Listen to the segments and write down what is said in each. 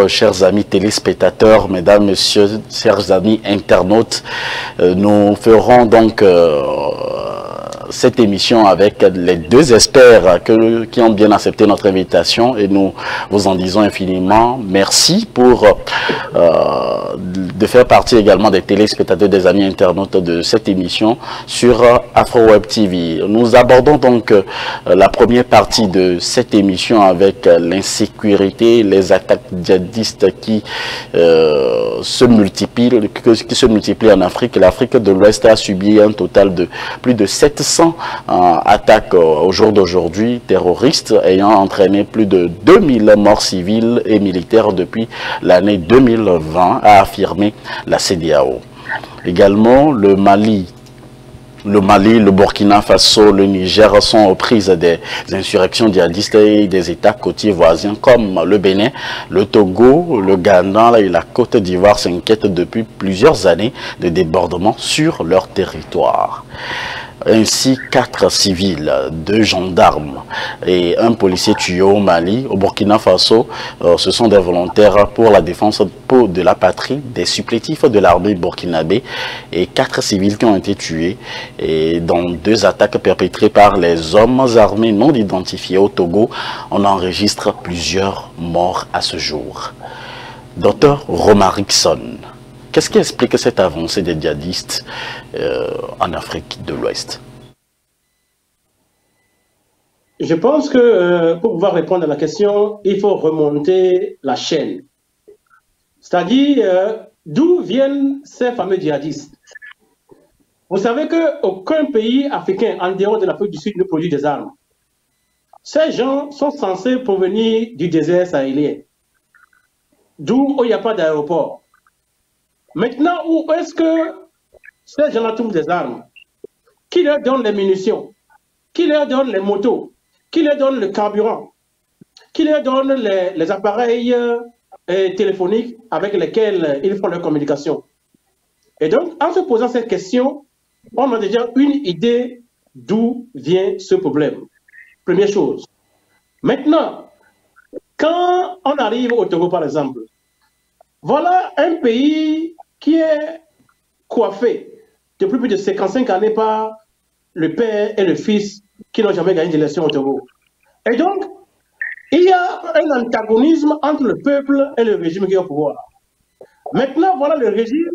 Chers amis téléspectateurs, mesdames, messieurs, chers amis internautes, nous ferons donc cette émission avec les deux experts qui ont bien accepté notre invitation et nous vous en disons infiniment merci pour de faire partie également des téléspectateurs, des amis internautes de cette émission sur AfroWeb TV. Nous abordons donc la première partie de cette émission avec l'insécurité, les attaques djihadistes qui se multiplient en Afrique. L'Afrique de l'Ouest a subi un total de plus de 700 attaques au jour d'aujourd'hui, terroristes, ayant entraîné plus de 2000 morts civiles et militaires depuis l'année 2020, a affirmé la CEDEAO. Également, le Mali, le Burkina Faso, le Niger sont aux prises des insurrections djihadistes et des États côtiers voisins comme le Bénin, le Togo, le Ghana et la Côte d'Ivoire s'inquiètent depuis plusieurs années de débordements sur leur territoire. Ainsi, 4 civils, 2 gendarmes et un policier tués au Mali. Au Burkina Faso, ce sont des volontaires pour la défense de la patrie, des supplétifs de l'armée burkinabé et 4 civils qui ont été tués et dans 2 attaques perpétrées par les hommes armés non identifiés au Togo. On enregistre plusieurs morts à ce jour. Docteur Romarickson, qu'est-ce qui explique cette avancée des djihadistes en Afrique de l'Ouest? Je pense que pour pouvoir répondre à la question, il faut remonter la chaîne. C'est-à-dire, d'où viennent ces fameux djihadistes? Vous savez qu'aucun pays africain, en dehors de l'Afrique du Sud, ne produit des armes. Ces gens sont censés provenir du désert sahélien, d'où il n'y a pas d'aéroport. Maintenant, où est-ce que ces gens-là trouvent des armes? Qui leur donne les munitions? Qui leur donne les motos? Qui leur donne le carburant? Qui leur donne les appareils téléphoniques avec lesquels ils font leur communication? Et donc, en se posant cette question, on a déjà une idée d'où vient ce problème. Première chose. Maintenant, quand on arrive au Togo, par exemple, voilà un pays qui est coiffé depuis plus de 55 années par le père et le fils qui n'ont jamais gagné d'élection au Togo. Et donc, il y a un antagonisme entre le peuple et le régime qui est au pouvoir. Maintenant, voilà le régime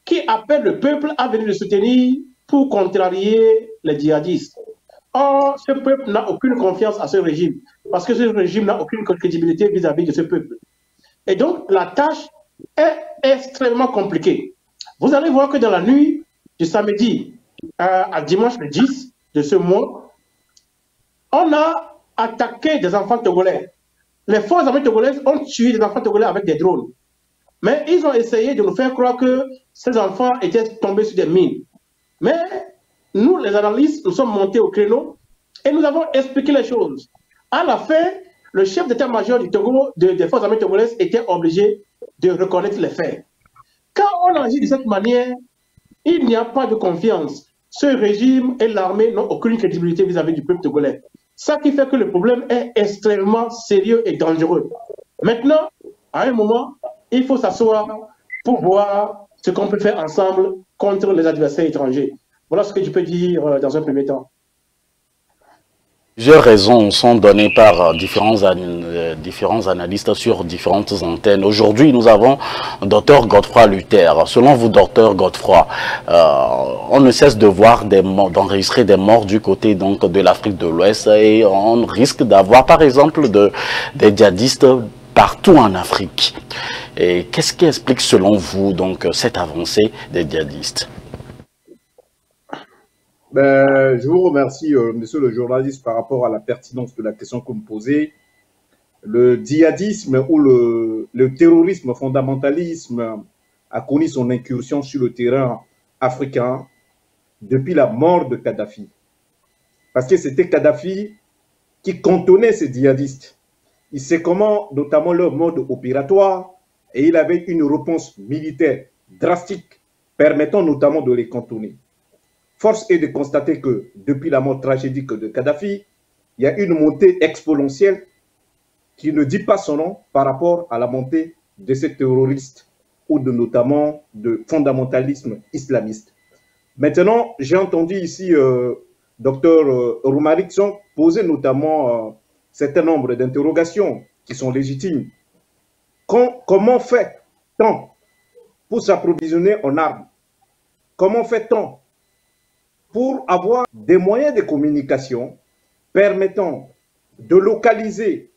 qui appelle le peuple à venir le soutenir pour contrarier les djihadistes. Or, ce peuple n'a aucune confiance à ce régime, parce que ce régime n'a aucune crédibilité vis-à-vis de ce peuple. Et donc, la tâche est extrêmement compliquée. Vous allez voir que dans la nuit du samedi à dimanche le 10 de ce mois, on a attaqué des enfants togolais. Les forces armées togolaises ont tué des enfants togolais avec des drones. Mais ils ont essayé de nous faire croire que ces enfants étaient tombés sur des mines. Mais nous, les analystes, nous sommes montés au créneau et nous avons expliqué les choses. À la fin, le chef d'état-major du Togo, des forces armées togolaises, était obligé de reconnaître les faits. Quand on agit de cette manière, il n'y a pas de confiance. Ce régime et l'armée n'ont aucune crédibilité vis-à-vis du peuple togolais. Ça qui fait que le problème est extrêmement sérieux et dangereux. Maintenant, à un moment, il faut s'asseoir pour voir ce qu'on peut faire ensemble contre les adversaires étrangers. Voilà ce que je peux dire dans un premier temps. Plusieurs raisons sont données par différents analystes sur différentes antennes. Aujourd'hui, nous avons Dr Godefroy Luther. Selon vous, Dr Godefroy, on ne cesse de voir d'enregistrer des morts du côté donc de l'Afrique de l'Ouest et on risque d'avoir par exemple des djihadistes partout en Afrique. Et qu'est-ce qui explique selon vous donc cette avancée des djihadistes? Je vous remercie, monsieur le journaliste, par rapport à la pertinence de la question que vous me posez. Le djihadisme ou le terrorisme fondamentalisme a connu son incursion sur le terrain africain depuis la mort de Kadhafi. Parce que c'était Kadhafi qui cantonnait ces djihadistes. Il sait comment, notamment leur mode opératoire, et il avait une réponse militaire drastique permettant notamment de les cantonner. Force est de constater que depuis la mort tragédique de Kadhafi, il y a une montée exponentielle qui ne dit pas son nom par rapport à la montée de ces terroristes ou notamment de fondamentalisme islamiste. Maintenant, j'ai entendu ici Dr Romarickson poser notamment un certain nombre d'interrogations qui sont légitimes. Comment fait-on pour s'approvisionner en armes? Comment fait-on pour avoir des moyens de communication permettant de localiser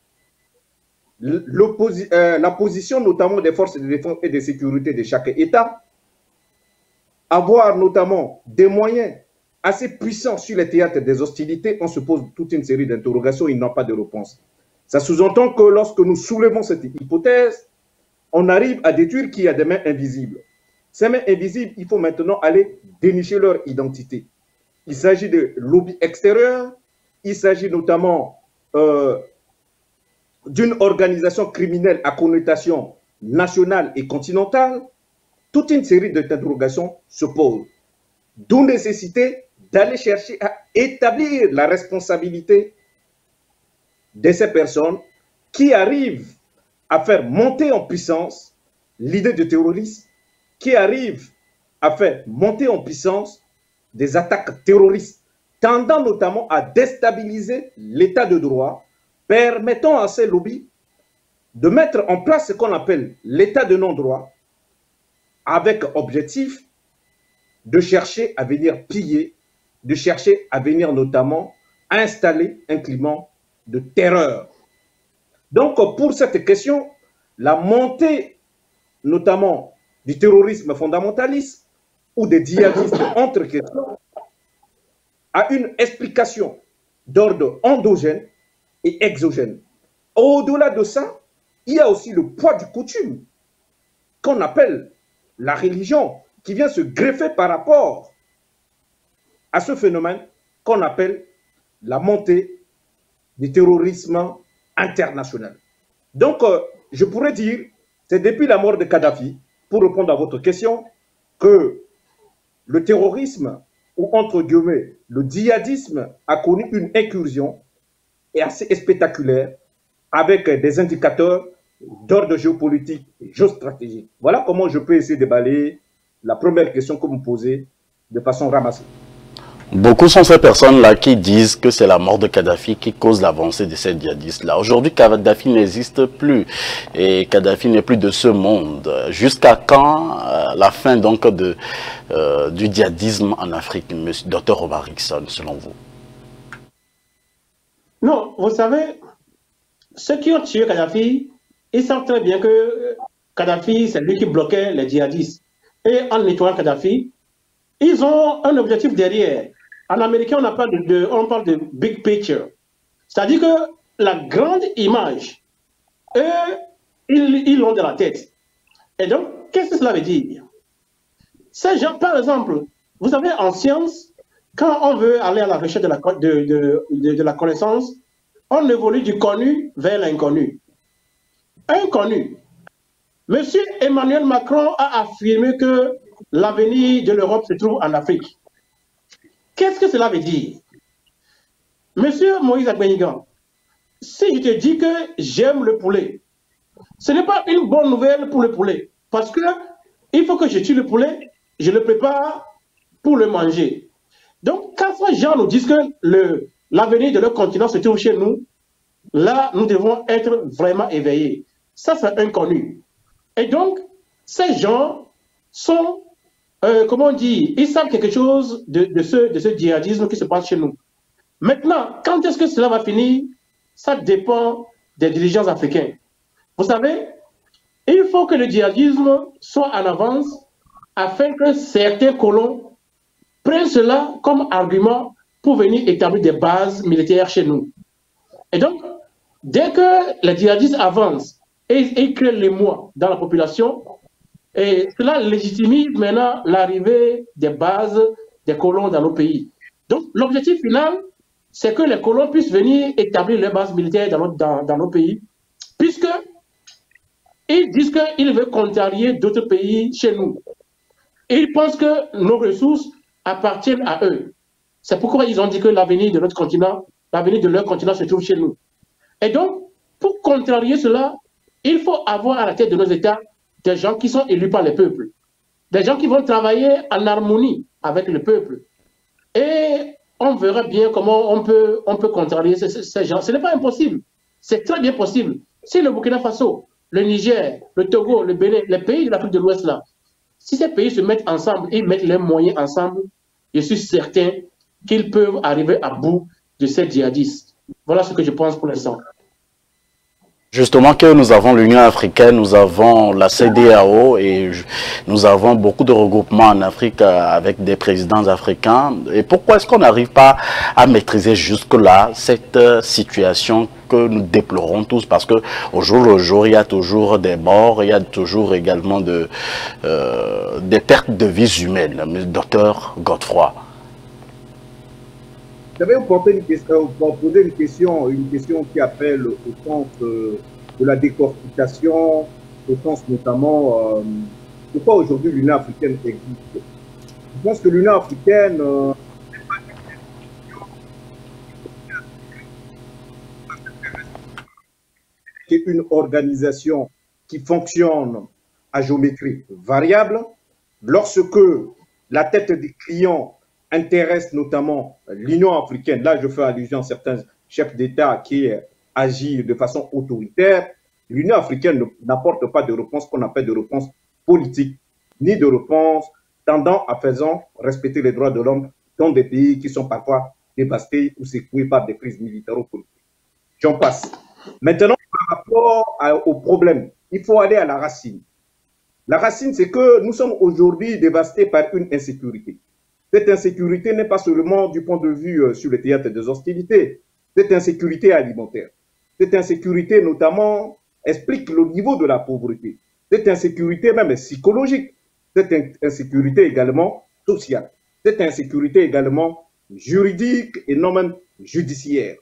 la position notamment des forces de défense et de sécurité de chaque État, avoir notamment des moyens assez puissants sur les théâtres des hostilités? On se pose toute une série d'interrogations, il n'y a pas de réponse. Ça sous-entend que lorsque nous soulevons cette hypothèse, on arrive à déduire qu'il y a des mains invisibles. Ces mains invisibles, il faut maintenant aller dénicher leur identité. Il s'agit de lobbies extérieurs, il s'agit notamment d'une organisation criminelle à connotation nationale et continentale. Toute une série d'interrogations se posent. D'où nécessité d'aller chercher à établir la responsabilité de ces personnes qui arrivent à faire monter en puissance l'idée de terrorisme, qui arrivent à faire monter en puissance des attaques terroristes, tendant notamment à déstabiliser l'état de droit, permettant à ces lobbies de mettre en place ce qu'on appelle l'état de non-droit, avec objectif de chercher à venir piller, de chercher à venir notamment installer un climat de terreur. Donc, pour cette question, la montée notamment du terrorisme fondamentaliste ou des djihadistes entre questions a une explication d'ordre endogène et exogène. Au-delà de ça, il y a aussi le poids du coutume qu'on appelle la religion qui vient se greffer par rapport à ce phénomène qu'on appelle la montée du terrorisme international. Donc, je pourrais dire, c'est depuis la mort de Kadhafi, pour répondre à votre question, que le terrorisme, ou entre guillemets, le djihadisme a connu une incursion et assez spectaculaire avec des indicateurs d'ordre géopolitique et géostratégique. Voilà comment je peux essayer de balayer la première question que vous me posez de façon ramassée. Beaucoup sont ces personnes-là qui disent que c'est la mort de Kadhafi qui cause l'avancée de ces djihadistes-là. Aujourd'hui, Kadhafi n'existe plus et Kadhafi n'est plus de ce monde. Jusqu'à quand la fin donc du djihadisme en Afrique, monsieur Dr Romarickson, selon vous? Non, vous savez, ceux qui ont tué Kadhafi, ils savent très bien que Kadhafi, c'est lui qui bloquait les djihadistes. Et en nettoyant Kadhafi, ils ont un objectif derrière. En américain, on parle de big picture. C'est-à-dire que la grande image, eux, ils l'ont dans la tête. Et donc, qu'est-ce que cela veut dire? Ces gens, par exemple, vous savez, en science, quand on veut aller à la recherche de la connaissance, on évolue du connu vers l'inconnu. Inconnu. Monsieur Emmanuel Macron a affirmé que l'avenir de l'Europe se trouve en Afrique. Qu'est-ce que cela veut dire? Monsieur Moïse Agbenigan, si je te dis que j'aime le poulet, ce n'est pas une bonne nouvelle pour le poulet. Parce que il faut que je tue le poulet, je le prépare pour le manger. Donc, quand ces gens nous disent que l'avenir de leur continent se trouve chez nous, là, nous devons être vraiment éveillés. Ça, c'est inconnu. Et donc, ces gens sont, comment on dit, ils savent quelque chose de ce djihadisme qui se passe chez nous. Maintenant, quand est-ce que cela va finir? Ça dépend des dirigeants africains. Vous savez, il faut que le djihadisme soit en avance afin que certains colons prennent cela comme argument pour venir établir des bases militaires chez nous. Et donc, dès que les djihadistes avancent et créent l'émoi dans la population, et cela légitimise maintenant l'arrivée des bases des colons dans nos pays. Donc, l'objectif final, c'est que les colons puissent venir établir leurs bases militaires dans nos pays, puisque ils disent qu'ils veulent contrarier d'autres pays chez nous. Et ils pensent que nos ressources appartiennent à eux. C'est pourquoi ils ont dit que l'avenir de notre continent, l'avenir de leur continent se trouve chez nous. Et donc, pour contrarier cela, Il faut avoir à la tête de nos États des gens qui sont élus par le peuple, des gens qui vont travailler en harmonie avec le peuple. Et on verra bien comment on peut contrarier ces gens. Ce n'est pas impossible, c'est très bien possible. Si le Burkina Faso, le Niger, le Togo, le Bénin, les pays de l'Afrique de l'Ouest là, si ces pays se mettent ensemble et mettent leurs moyens ensemble, je suis certain qu'ils peuvent arriver à bout de ces djihadistes. Voilà ce que je pense pour l'instant. Justement que nous avons l'Union africaine, nous avons la CEDEAO et nous avons beaucoup de regroupements en Afrique avec des présidents africains. Et pourquoi est-ce qu'on n'arrive pas à maîtriser jusque-là cette situation que nous déplorons tous? Parce qu'au jour le jour, il y a toujours des morts, il y a toujours également des pertes de vies humaines. Docteur Godefroy. J'avais poser une question qui appelle au sens de la décortication, au sens notamment pourquoi aujourd'hui l'Union africaine existe. Je pense que l'Union africaine est une organisation qui fonctionne à géométrie variable. Lorsque la tête des clients intéresse notamment l'Union africaine, là je fais allusion à certains chefs d'État qui agissent de façon autoritaire, l'Union africaine n'apporte pas de réponse qu'on appelle de réponse politique, ni de réponse tendant à faisant respecter les droits de l'homme dans des pays qui sont parfois dévastés ou secoués par des crises militaires ou politiques. J'en passe. Maintenant, par rapport au problème, il faut aller à la racine. La racine, c'est que nous sommes aujourd'hui dévastés par une insécurité. Cette insécurité n'est pas seulement du point de vue sur le théâtre des hostilités, cette insécurité alimentaire. Cette insécurité notamment explique le niveau de la pauvreté. Cette insécurité même est psychologique. Cette insécurité également sociale. Cette insécurité également juridique et non même judiciaire.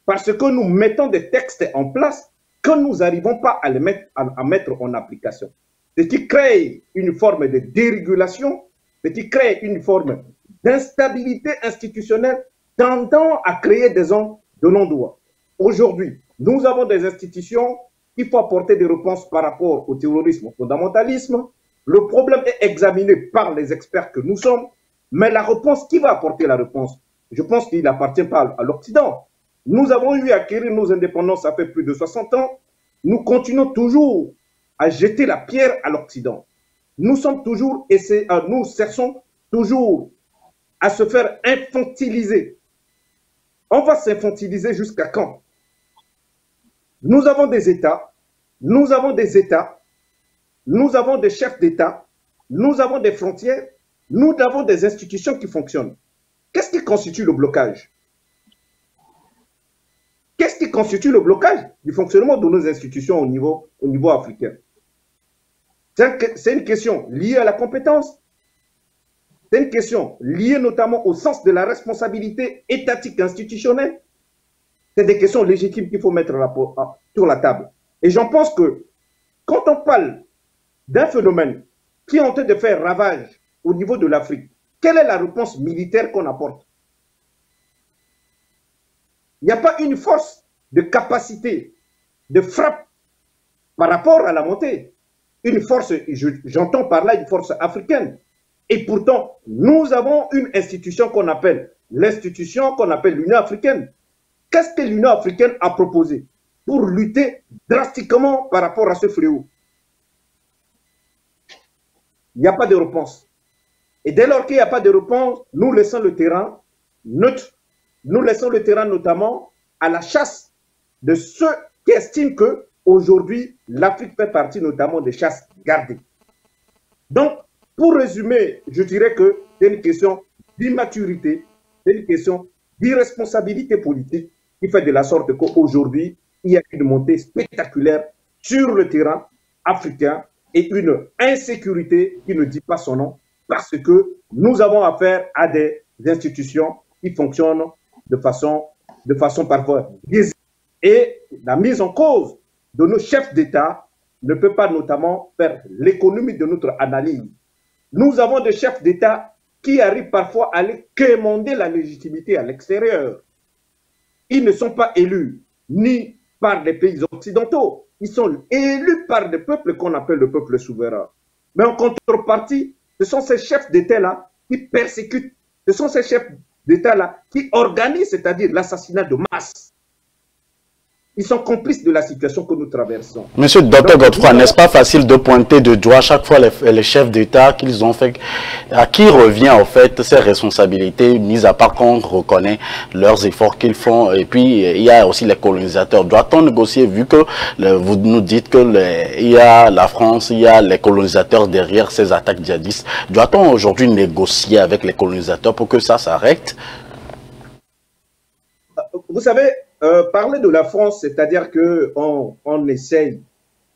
Parce que nous mettons des textes en place que nous n'arrivons pas à mettre en application. Ce qui crée une forme de dérégulation, ce qui crée une forme d'instabilité institutionnelle tendant à créer des zones de non-droit. Aujourd'hui, nous avons des institutions qui faut apporter des réponses par rapport au terrorisme, au fondamentalisme. Le problème est examiné par les experts que nous sommes, mais la réponse, qui va apporter la réponse? Je pense qu'il n'appartient pas à l'Occident. Nous avons eu à acquérir nos indépendances, ça fait plus de 60 ans. Nous continuons toujours à jeter la pierre à l'Occident. Nous cherchons toujours à se faire infantiliser. On va s'infantiliser jusqu'à quand? Nous avons des États, nous avons des chefs d'État, nous avons des frontières, nous avons des institutions qui fonctionnent. Qu'est-ce qui constitue le blocage? Qu'est-ce qui constitue le blocage du fonctionnement de nos institutions au niveau africain? C'est une question liée à la compétence. C'est une question liée notamment au sens de la responsabilité étatique institutionnelle. C'est des questions légitimes qu'il faut mettre sur la table. Et j'en pense que quand on parle d'un phénomène qui est en train de faire ravage au niveau de l'Afrique, quelle est la réponse militaire qu'on apporte? Il n'y a pas une force de capacité de frappe par rapport à la montée. Une force, j'entends par là une force africaine. Et pourtant, nous avons une institution qu'on appelle l'Union africaine. Qu'est-ce que l'Union africaine a proposé pour lutter drastiquement par rapport à ce fléau? Il n'y a pas de réponse. Et dès lors qu'il n'y a pas de réponse, nous laissons le terrain neutre. Nous laissons le terrain notamment à la chasse de ceux qui estiment qu'aujourd'hui, l'Afrique fait partie notamment des chasses gardées. Donc, pour résumer, je dirais que c'est une question d'immaturité, c'est une question d'irresponsabilité politique qui fait de la sorte qu'aujourd'hui, il y a une montée spectaculaire sur le terrain africain et une insécurité qui ne dit pas son nom parce que nous avons affaire à des institutions qui fonctionnent de façon parfois biaisée. Et la mise en cause de nos chefs d'État ne peut pas notamment faire l'économie de notre analyse. Nous avons des chefs d'État qui arrivent parfois à aller quémander la légitimité à l'extérieur. Ils ne sont pas élus ni par les pays occidentaux, Ils sont élus par des peuples qu'on appelle le peuple souverain. Mais en contrepartie, ce sont ces chefs d'État-là qui persécutent, ce sont ces chefs d'État-là qui organisent, c'est-à-dire l'assassinat de masse. Ils sont complices de la situation que nous traversons. Monsieur le docteur Godefroy, n'est-ce pas facile de pointer de doigt chaque fois les chefs d'État qu'ils ont fait, à qui revient en fait ces responsabilités, mis à part qu'on reconnaît leurs efforts qu'ils font, et puis il y a aussi les colonisateurs. Doit-on négocier, vu que vous nous dites que il y a la France, il y a les colonisateurs derrière ces attaques djihadistes, doit-on aujourd'hui négocier avec les colonisateurs pour que ça s'arrête? Vous savez, parler de la France, c'est-à-dire qu'on essaye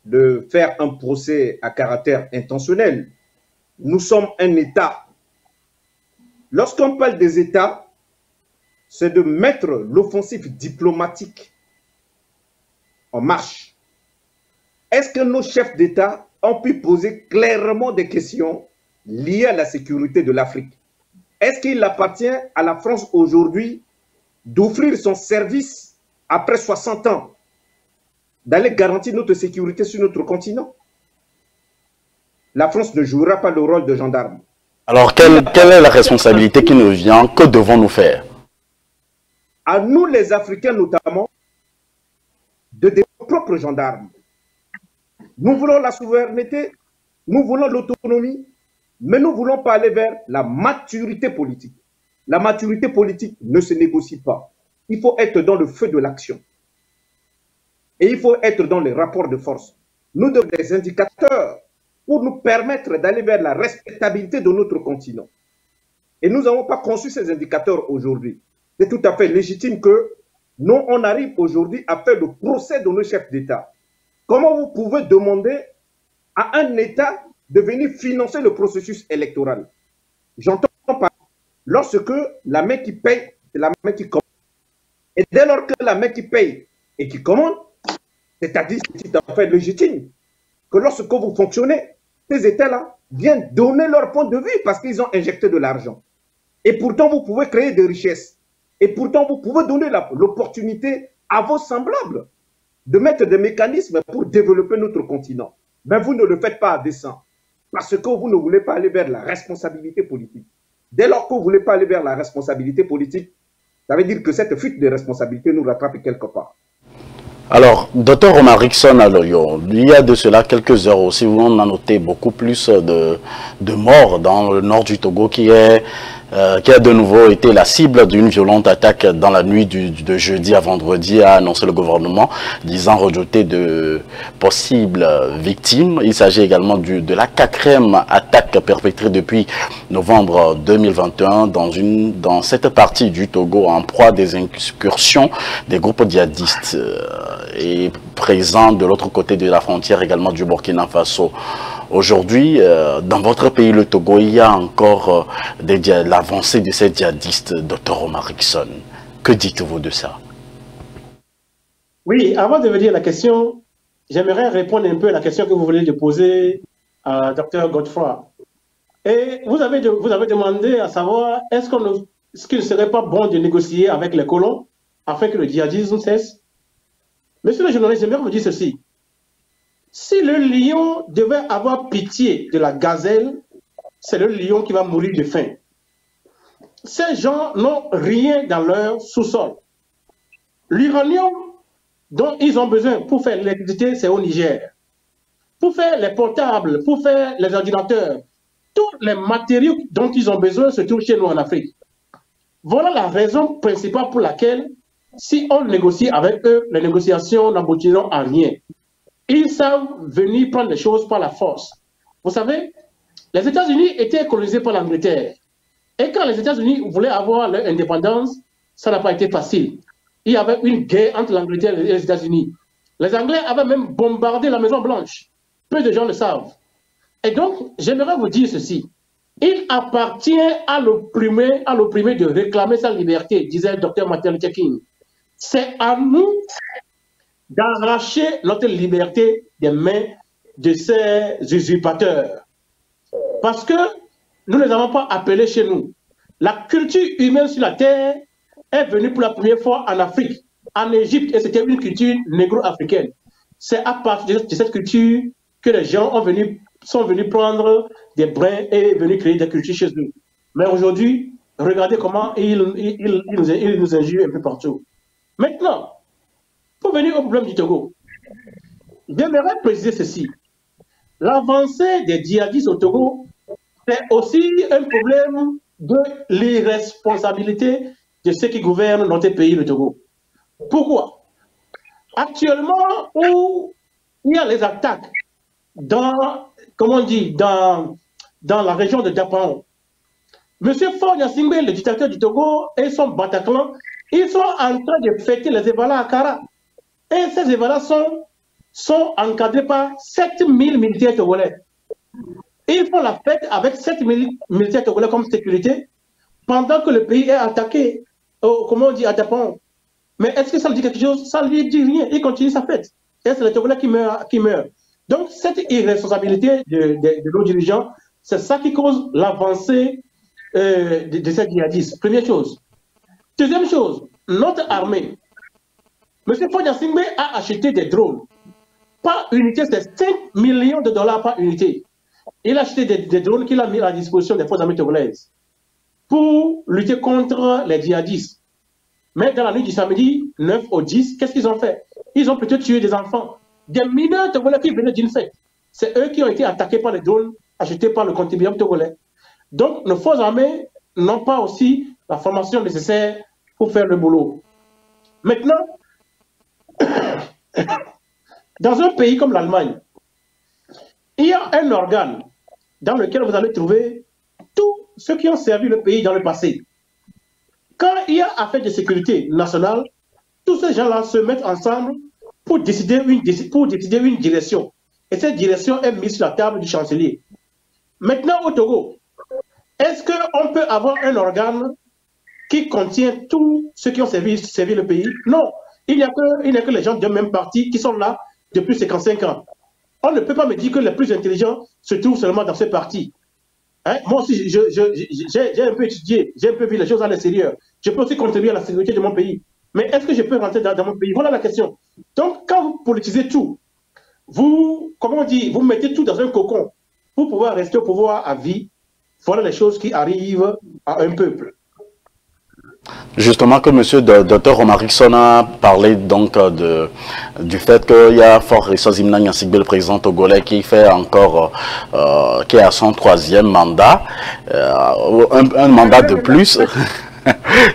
de faire un procès à caractère intentionnel. Nous sommes un État. Lorsqu'on parle des États, c'est de mettre l'offensive diplomatique en marche. Est-ce que nos chefs d'État ont pu poser clairement des questions liées à la sécurité de l'Afrique? Est-ce qu'il appartient à la France aujourd'hui d'offrir son service après 60 ans, d'aller garantir notre sécurité sur notre continent? La France ne jouera pas le rôle de gendarme. Alors, quelle est la responsabilité qui nous vient? Que devons-nous faire? À nous, les Africains notamment, de devenir nos propres gendarmes. Nous voulons la souveraineté, nous voulons l'autonomie, mais nous ne voulons pas aller vers la maturité politique. La maturité politique ne se négocie pas. Il faut être dans le feu de l'action. Et il faut être dans les rapports de force. Nous devons des indicateurs pour nous permettre d'aller vers la respectabilité de notre continent. Et nous n'avons pas conçu ces indicateurs aujourd'hui. C'est tout à fait légitime que nous, on arrive aujourd'hui à faire le procès de nos chefs d'État. Comment vous pouvez demander à un État de venir financer le processus électoral? J'entends pas. Lorsque la main qui paye, c'est la main qui commande. Et dès lors que la main qui paye et qui commande, c'est-à-dire c'est tout à fait légitime que lorsque vous fonctionnez, ces États-là viennent donner leur point de vue parce qu'ils ont injecté de l'argent. Et pourtant, vous pouvez créer des richesses. Et pourtant, vous pouvez donner l'opportunité à vos semblables de mettre des mécanismes pour développer notre continent. Mais vous ne le faites pas à dessein parce que vous ne voulez pas aller vers la responsabilité politique. Dès lors que vous ne voulez pas aller vers la responsabilité politique, ça veut dire que cette fuite de responsabilité nous rattrape quelque part. Alors, Dr Omar Rickson, il y a de cela quelques heures aussi où on a noté beaucoup plus de morts dans le nord du Togo qui a de nouveau été la cible d'une violente attaque dans la nuit de jeudi à vendredi, a annoncé le gouvernement, disant redouter de possibles victimes. Il s'agit également de la 4e attaque perpétrée depuis novembre 2021 dans cette partie du Togo en proie des incursions des groupes djihadistes et présents de l'autre côté de la frontière également du Burkina Faso. Aujourd'hui, dans votre pays, le Togo, il y a encore l'avancée de ces djihadistes, Dr Omar Rickson. Que dites-vous de ça? Oui, avant de venir à la question, j'aimerais répondre un peu à la question que vous voulez de poser à Dr Godefroy. Et vous avez demandé à savoir, est-ce qu'il ne serait pas bon de négocier avec les colons afin que le djihadisme cesse? Monsieur le journaliste, j'aimerais vous dire ceci. Si le lion devait avoir pitié de la gazelle, c'est le lion qui va mourir de faim. Ces gens n'ont rien dans leur sous-sol. L'uranium dont ils ont besoin pour faire l'électricité, c'est au Niger. Pour faire les portables, pour faire les ordinateurs, tous les matériaux dont ils ont besoin se trouvent chez nous en Afrique. Voilà la raison principale pour laquelle, si on négocie avec eux, les négociations n'aboutiront à rien. Ils savent venir prendre les choses par la force. Vous savez, les États-Unis étaient colonisés par l'Angleterre. Et quand les États-Unis voulaient avoir leur indépendance, ça n'a pas été facile. Il y avait une guerre entre l'Angleterre et les États-Unis. Les Anglais avaient même bombardé la Maison-Blanche. Peu de gens le savent. Et donc, j'aimerais vous dire ceci. Il appartient à l'opprimé de réclamer sa liberté, disait le docteur Martin Luther King. C'est à nous d'arracher notre liberté des mains de ces usurpateurs. Parce que nous ne les avons pas appelés chez nous. La culture humaine sur la terre est venue pour la première fois en Afrique, en Égypte, et c'était une culture négro-africaine. c'est à partir de cette culture que les gens sont venus prendre des brins et venus créer des cultures chez eux. Mais aujourd'hui, regardez comment ils nous injurent un peu partout. Maintenant, pour venir au problème du Togo, j'aimerais préciser ceci. L'avancée des djihadistes au Togo, c'est aussi un problème de l'irresponsabilité de ceux qui gouvernent notre pays, le Togo. Pourquoi? Actuellement, où il y a les attaques dans, comment on dit, dans la région de Dapan, M. Faure Gnassingbé, le dictateur du Togo, et son Bataclan, ils sont en train de fêter les Evala à Kara. Et ces Evala sont encadrés par 7000 militaires togolais. Ils font la fête avec 7000 militaires togolais comme sécurité pendant que le pays est attaqué, comment on dit, à Dapan. Mais est-ce que ça lui dit quelque chose? Ça ne lui dit rien. Il continue sa fête. Et c'est les Togolais qui meurent. Donc, cette irresponsabilité de nos dirigeants, c'est ça qui cause l'avancée de ces djihadistes. Première chose. Deuxième chose, notre armée. M. Faure Gnassingbé a acheté des drones. Par unité, c'est 5 millions de dollars par unité. Il a acheté des drones qu'il a mis à la disposition des forces armées togolaises pour lutter contre les djihadistes. Mais dans la nuit du samedi 9 au 10, qu'est-ce qu'ils ont fait? Ils ont plutôt tué des enfants, des mineurs togolais qui venaient d'une fête. C'est eux qui ont été attaqués par les drones achetés par le contribuable togolais. Donc, nos forces armées n'ont pas aussi la formation nécessaire pour faire le boulot. Maintenant, dans un pays comme l'Allemagne, il y a un organe dans lequel vous allez trouver tous ceux qui ont servi le pays dans le passé. Quand il y a affaire de sécurité nationale, tous ces gens-là se mettent ensemble pour décider une direction. Et cette direction est mise sur la table du chancelier. Maintenant, au Togo, est-ce qu'on peut avoir un organe qui contient tous ceux qui ont servi le pays? Non. Il n'y a que les gens d'un même parti qui sont là depuis 55 ans. On ne peut pas me dire que les plus intelligents se trouvent seulement dans ce parti. Hein? Moi aussi, j'ai un peu étudié, j'ai un peu vu les choses à l'extérieur. Je peux aussi contribuer à la sécurité de mon pays. Mais est-ce que je peux rentrer dans mon pays? Voilà la question. Donc, quand vous politisez tout, vous mettez tout dans un cocon pour pouvoir rester au pouvoir à vie. Voilà les choses qui arrivent à un peuple. Justement, que M. Dr Romarickson a parlé donc du fait qu'il y a Faure Gnassingbé, le président togolais, qui fait encore, qui est à son 3e mandat, un mandat de plus,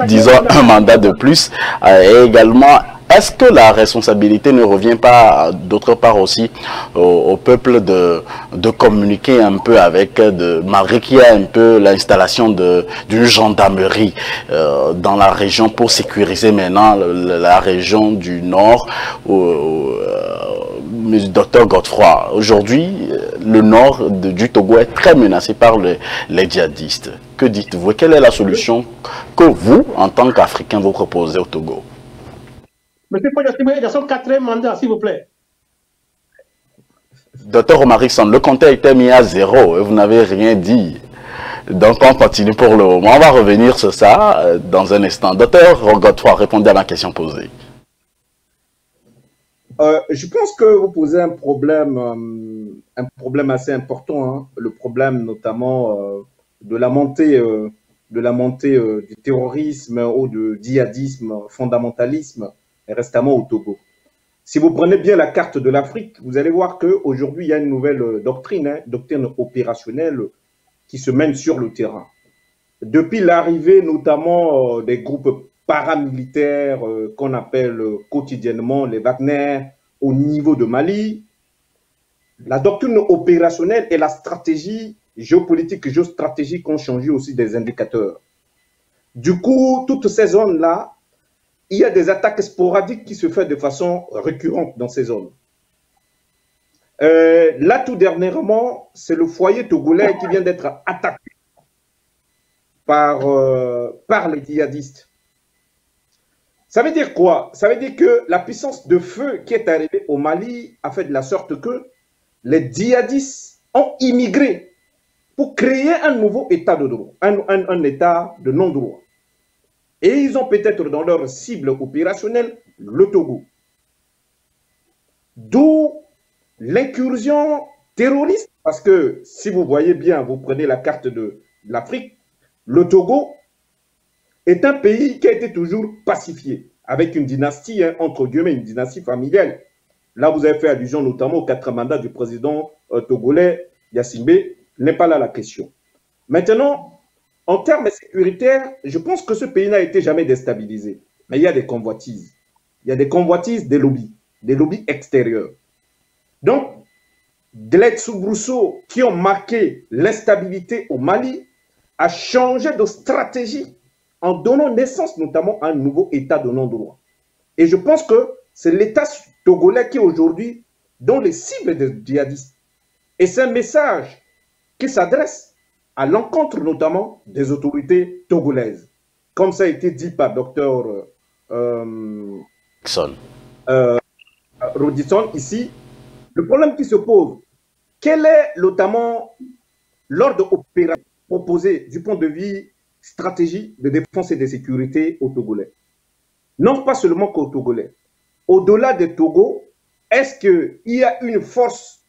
disons un mandat de plus, et également. Est-ce que la responsabilité ne revient pas d'autre part aussi au peuple de communiquer un peu avec, malgré qu'il y a un peu l'installation d'une gendarmerie dans la région pour sécuriser maintenant la région du nord, Dr Godefroy. Aujourd'hui, le nord du Togo est très menacé par les djihadistes. Que dites-vous? Quelle est la solution que vous, en tant qu'Africain, vous proposez au Togo? Monsieur Faure Gnassingbé est dans son 4e mandat, s'il vous plaît. Docteur Romarickson, le compte a été mis à 0 et vous n'avez rien dit. Donc on continue pour le moment. On va revenir sur ça dans un instant. Docteur Godefroy, répondez à ma question posée. Je pense que vous posez un problème assez important, hein. Le problème notamment de la montée du terrorisme ou du djihadisme, fondamentalisme, récemment au Togo. Si vous prenez bien la carte de l'Afrique, vous allez voir qu'aujourd'hui, il y a une nouvelle doctrine, hein, doctrine opérationnelle qui se mène sur le terrain. Depuis l'arrivée notamment des groupes paramilitaires qu'on appelle quotidiennement les Wagner au niveau de Mali, la doctrine opérationnelle et la stratégie géopolitique et géostratégique ont changé aussi des indicateurs. Du coup, toutes ces zones-là, il y a des attaques sporadiques qui se font de façon récurrente dans ces zones. Là, tout dernièrement, c'est le foyer togolais qui vient d'être attaqué par les djihadistes. Ça veut dire quoi? Ça veut dire que la puissance de feu qui est arrivée au Mali a fait de la sorte que les djihadistes ont immigré pour créer un nouveau état de droit, un état de non-droit. Et ils ont peut-être dans leur cible opérationnelle le Togo. D'où l'incursion terroriste. Parce que si vous voyez bien, vous prenez la carte de l'Afrique, le Togo est un pays qui a été toujours pacifié, avec une dynastie, hein, entre guillemets, une dynastie familiale. Là, vous avez fait allusion notamment aux 4 mandats du président togolais Yassimbe, n'est pas là la question. Maintenant, en termes sécuritaires, je pense que ce pays n'a été jamais déstabilisé. Mais il y a des convoitises. Il y a des convoitises, des lobbies extérieurs. Donc, les soubresauts qui ont marqué l'instabilité au Mali a changé de stratégie en donnant naissance notamment à un nouveau État de non-droit. Et je pense que c'est l'État togolais qui aujourd'hui donne les cibles des djihadistes. Et c'est un message qui s'adresse à l'encontre notamment des autorités togolaises. Comme ça a été dit par Dr Rodinson ici, le problème qui se pose, quel est notamment l'ordre opératif proposé du point de vue stratégie de défense et de sécurité aux Togolais? Non pas seulement qu'aux Togolais. Au-delà des Togo, est-ce qu'il y a une force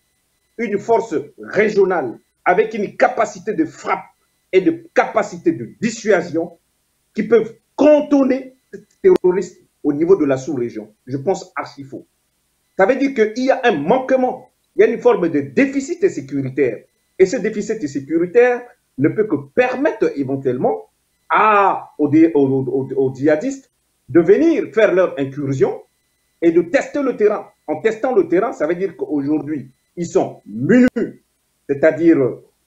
régionale avec une capacité de frappe et de capacité de dissuasion qui peuvent contourner les terroristes au niveau de la sous-région? Je pense archi faux. Ça veut dire qu'il y a un manquement, il y a une forme de déficit sécuritaire. Et ce déficit sécuritaire ne peut que permettre éventuellement aux djihadistes de venir faire leur incursion et de tester le terrain. En testant le terrain, ça veut dire qu'aujourd'hui, ils sont munis, c'est-à-dire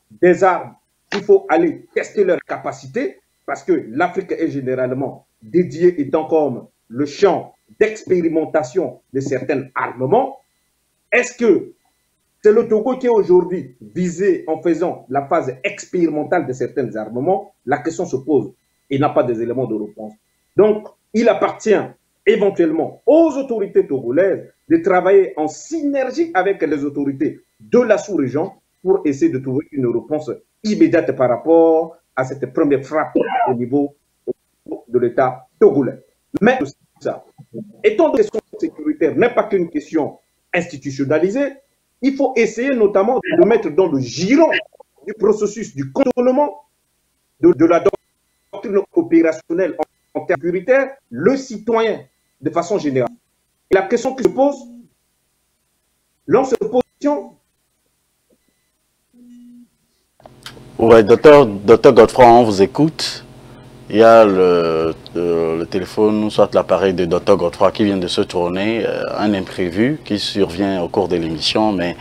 des armes qu'il faut aller tester leur capacité, parce que l'Afrique est généralement dédiée étant comme le champ d'expérimentation de certains armements. Est-ce que c'est le Togo qui est aujourd'hui visé en faisant la phase expérimentale de certains armements? La question se pose et n'a pas des éléments de réponse. Donc, il appartient éventuellement aux autorités togolaises de travailler en synergie avec les autorités de la sous-région pour essayer de trouver une réponse immédiate par rapport à cette première frappe au niveau de l'État togolais. Mais ça, étant donné que la question sécuritaire n'est pas qu'une question institutionnalisée, il faut essayer notamment de mettre dans le giron du processus du contournement de la doctrine opérationnelle en termes sécuritaires, le citoyen de façon générale. Et la question qui se pose, l'on se pose question. Oui, docteur Godefroy, on vous écoute. Il y a le téléphone, soit l'appareil de Dr Godefroy qui vient de se tourner, un imprévu qui survient au cours de l'émission, mais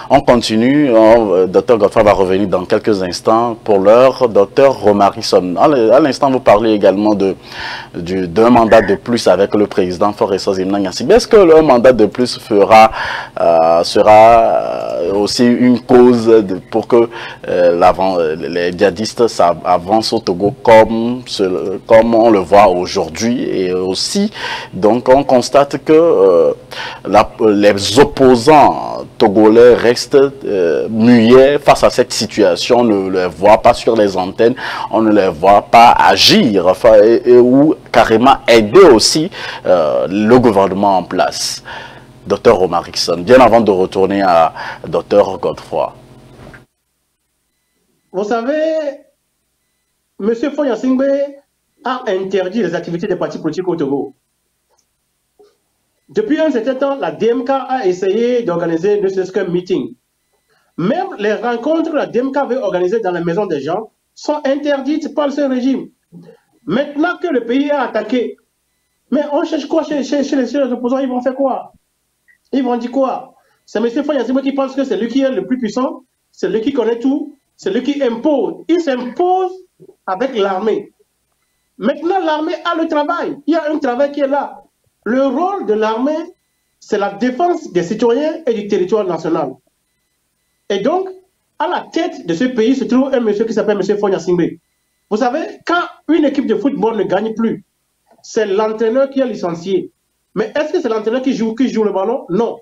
on continue. Dr Godefroy va revenir dans quelques instants. Pour l'heure, Dr Romarison, à l'instant vous parlez également d'un mandat de plus avec le président Faure Zimna Nyasimbe. Est-ce que le mandat de plus sera aussi une cause pour que les djihadistes avancent au Togo comme on le voit aujourd'hui? Et aussi, donc, on constate que les opposants togolais restent muets face à cette situation. On ne les voit pas sur les antennes, on ne les voit pas agir, ou carrément aider aussi le gouvernement en place. Docteur Romarison, bien avant de retourner à Docteur Godefroy. Vous savez, M. Faure Gnassingbé a interdit les activités des partis politiques au Togo. Depuis un certain temps, la DMK a essayé d'organiser ne serait-ce qu'un meeting. Même les rencontres que la DMK veut organiser dans la maison des gens sont interdites par ce régime. Maintenant que le pays est attaqué, mais on cherche quoi chez les opposants? Ils vont faire quoi? Ils vont dire quoi? C'est M. Faure Gnassingbé qui pense que c'est lui qui est le plus puissant, c'est lui qui connaît tout, c'est lui qui impose. Il s'impose avec l'armée. Maintenant, l'armée a le travail. Il y a un travail qui est là. Le rôle de l'armée, c'est la défense des citoyens et du territoire national. Et donc, à la tête de ce pays se trouve un monsieur qui s'appelle M. Faure Gnassingbé. Vous savez, quand une équipe de football ne gagne plus, c'est l'entraîneur qui est licencié. Mais est-ce que c'est l'entraîneur qui joue le ballon? Non.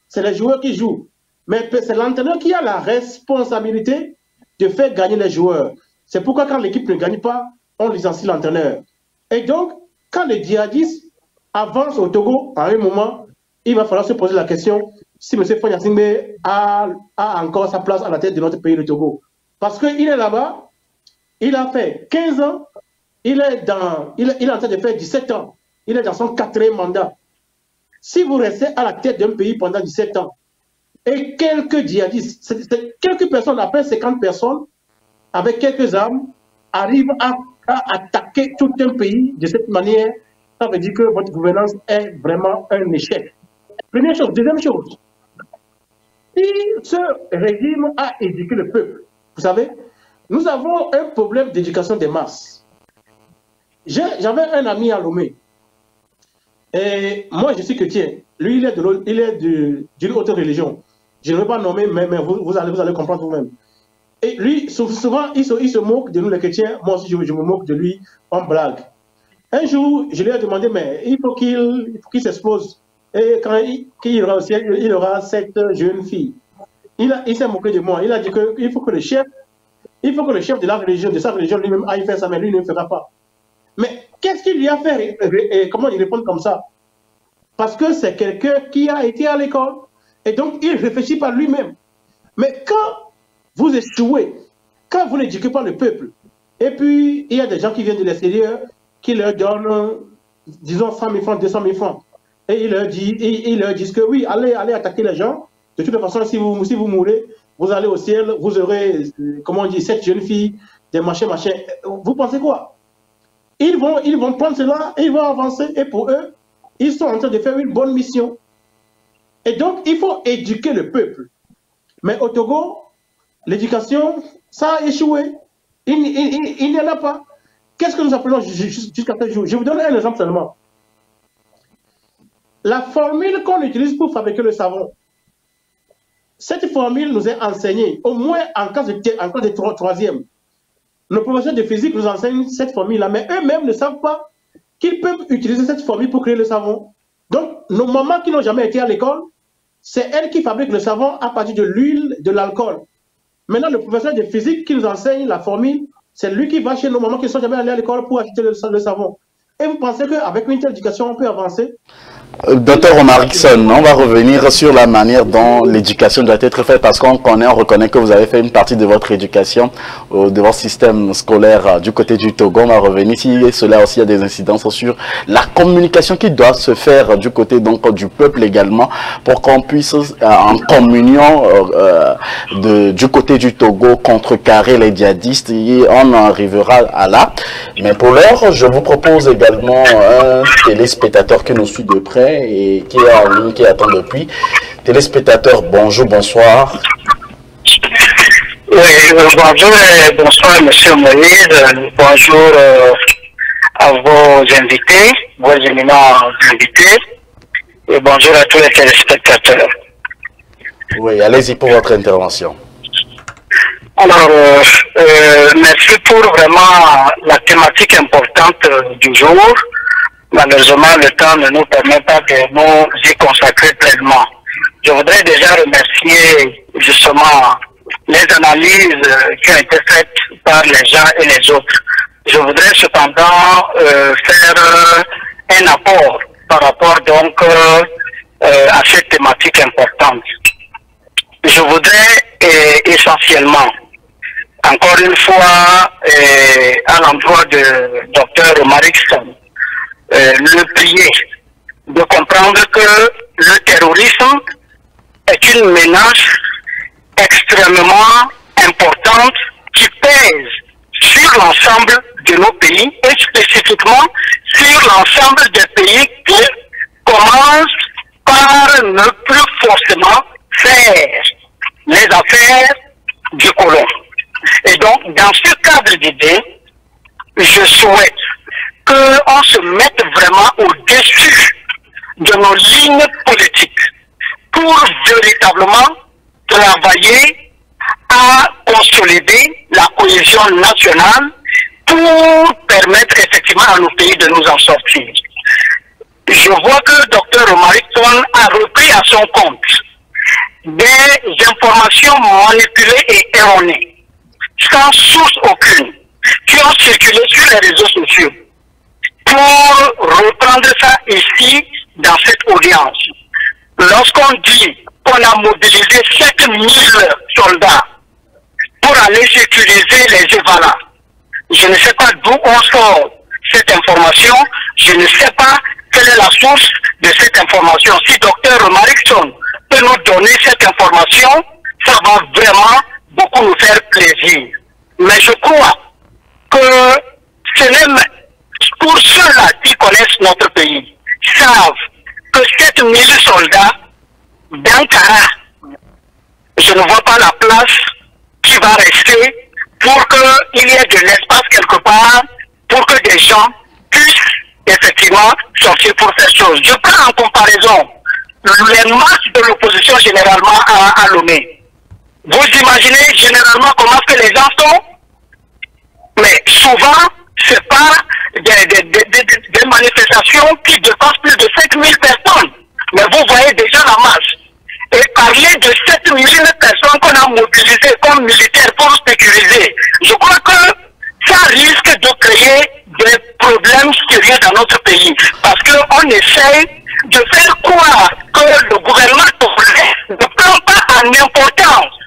C'est les joueurs qui jouent. Mais c'est l'entraîneur qui a la responsabilité de faire gagner les joueurs. C'est pourquoi quand l'équipe ne gagne pas, on licencie l'entraîneur. Et donc, quand les djihadistes avancent au Togo, à un moment, il va falloir se poser la question si M. Fagne Gnassingbé a encore sa place à la tête de notre pays, le Togo. Parce qu'il est là-bas, il a fait 15 ans, il est en train de faire 17 ans, il est dans son 4e mandat. Si vous restez à la tête d'un pays pendant 17 ans, et quelques djihadistes, quelques personnes, après 50 personnes, avec quelques armes, arrivent à attaquer tout un pays de cette manière, ça veut dire que votre gouvernance est vraiment un échec. Première chose. Deuxième chose, si ce régime a éduqué le peuple, vous savez, nous avons un problème d'éducation des masses. J'avais un ami à Lomé, et moi je suis chrétien, lui il est d'une autre religion. Je ne vais pas nommer, mais vous allez comprendre vous-même. Et lui, souvent, il se moque de nous les chrétiens, moi aussi je me moque de lui en blague. Un jour, je lui ai demandé, mais il faut qu'il s'expose. Et quand il aura au ciel, il aura cette jeune fille. Il s'est moqué de moi. Il a dit qu'il faut que le chef de la religion, de sa religion lui-même aille faire ça, mais lui ne le fera pas. Mais qu'est-ce qu'il lui a fait et comment il répond comme ça? Parce que c'est quelqu'un qui a été à l'école et donc il réfléchit par lui-même. Mais quand vous échouez, quand vous n'éduquez pas le peuple, et puis il y a des gens qui viennent de l'extérieur qui leur donnent, disons, 100 000 francs, 200 000 francs. Et ils leur disent que oui, allez attaquer les gens. De toute façon, si vous mourrez, vous allez au ciel, vous aurez, comment on dit, cette jeune fille, des machins. Vous pensez quoi? Ils vont prendre cela et ils vont avancer. Et pour eux, ils sont en train de faire une bonne mission. Et donc, il faut éduquer le peuple. Mais au Togo, l'éducation, ça a échoué. Il n'y en a pas. Qu'est-ce que nous appelons jusqu'à ce jour? Je vous donne un exemple seulement. La formule qu'on utilise pour fabriquer le savon, cette formule nous est enseignée, au moins en cas de troisième. Nos professeurs de physique nous enseignent cette formule-là, mais eux-mêmes ne savent pas qu'ils peuvent utiliser cette formule pour créer le savon. Donc, nos mamans qui n'ont jamais été à l'école, c'est elles qui fabriquent le savon à partir de l'huile, de l'alcool. Maintenant, le professeur de physique qui nous enseigne la formule, c'est lui qui va chez nos mamans qui ne sont jamais allées à l'école pour acheter le savon. Et vous pensez qu'avec une telle éducation, on peut avancer? Docteur Omarikson, on va revenir sur la manière dont l'éducation doit être faite parce qu'on reconnaît que vous avez fait une partie de votre éducation, de votre système scolaire du côté du Togo. On va revenir si cela aussi a des incidences sur la communication qui doit se faire du côté donc du peuple également pour qu'on puisse en communion du côté du Togo contrecarrer les djihadistes et on en arrivera à là. Mais pour l'heure, je vous propose également un téléspectateur qui nous suit de près et qui est en ligne, qui attend depuis. Téléspectateur, bonjour, bonsoir. Oui, bonjour et bonsoir, monsieur Moïse. Bonjour à vos invités, vos éminents invités. Et bonjour à tous les téléspectateurs. Oui, allez-y pour votre intervention. Alors, merci pour vraiment la thématique importante du jour. Malheureusement, le temps ne nous permet pas de nous y consacrer pleinement. Je voudrais déjà remercier justement les analyses qui ont été faites par les gens et les autres. Je voudrais cependant faire un apport par rapport donc à cette thématique importante. Je voudrais essentiellement, encore une fois, à l'endroit de Dr Omarikson, le prier de comprendre que le terrorisme est une menace extrêmement importante qui pèse sur l'ensemble de nos pays et spécifiquement sur l'ensemble des pays qui commencent par ne plus forcément faire les affaires du colon. Et donc, dans ce cadre d'idées, je souhaite qu'on se mette vraiment au-dessus de nos lignes politiques pour véritablement travailler à consolider la cohésion nationale pour permettre effectivement à nos pays de nous en sortir. Je vois que Dr Omarikson a repris à son compte des informations manipulées et erronées, sans source aucune, qui ont circulé sur les réseaux sociaux. Pour reprendre ça ici, dans cette audience, lorsqu'on dit qu'on a mobilisé 7000 soldats pour aller sécuriser les Evala, je ne sais pas d'où on sort cette information, je ne sais pas quelle est la source de cette information. Si Dr Marickson peut nous donner cette information, ça va vraiment beaucoup nous faire plaisir. Mais je crois que ce n'est pour ceux-là qui connaissent notre pays, savent que 7000 soldats d'Ankara, je ne vois pas la place qui va rester pour qu'il y ait de l'espace quelque part, pour que des gens puissent effectivement sortir pour faire chose. Je prends en comparaison les masses de l'opposition généralement à Lomé. Vous imaginez généralement comment que les gens sont, mais souvent, ce n'est pas des manifestations qui dépassent plus de 5000 personnes. Mais vous voyez déjà la masse. Et parler de 7000 personnes qu'on a mobilisées comme militaires pour sécuriser, je crois que ça risque de créer des problèmes sérieux dans notre pays. Parce qu'on essaye de faire croire que le gouvernement congolais ne prend pas en importance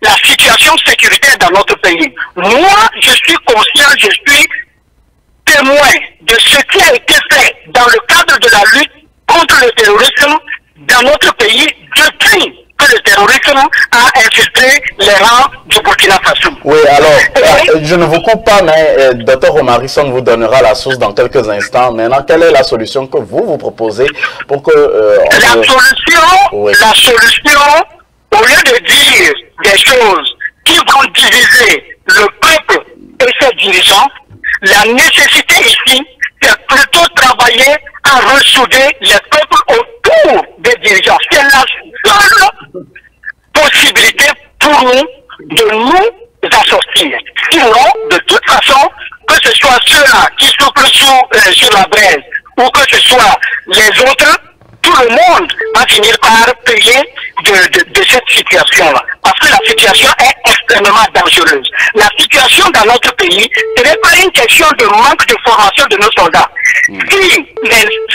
la situation sécuritaire dans notre pays. Moi, je suis conscient, je suis témoin de ce qui a été fait dans le cadre de la lutte contre le terrorisme dans notre pays depuis que le terrorisme a infiltré les rangs du Burkina Faso. Oui, alors, je ne vous coupe pas, mais Dr Omarisson vous donnera la source dans quelques instants. Maintenant, quelle est la solution que vous proposez pour que... La solution, au lieu de dire des choses qui vont diviser le peuple et ses dirigeants, la nécessité ici, c'est plutôt travailler à ressouder les peuples autour des dirigeants. C'est la seule possibilité pour nous de nous associer. Sinon, de toute façon, que ce soit ceux-là qui souffrent sur la braise ou que ce soit les autres, tout le monde va finir par payer de cette situation-là. Parce que la situation est extrêmement dangereuse. La situation dans notre pays, ce n'est pas une question de manque de formation de nos soldats. Si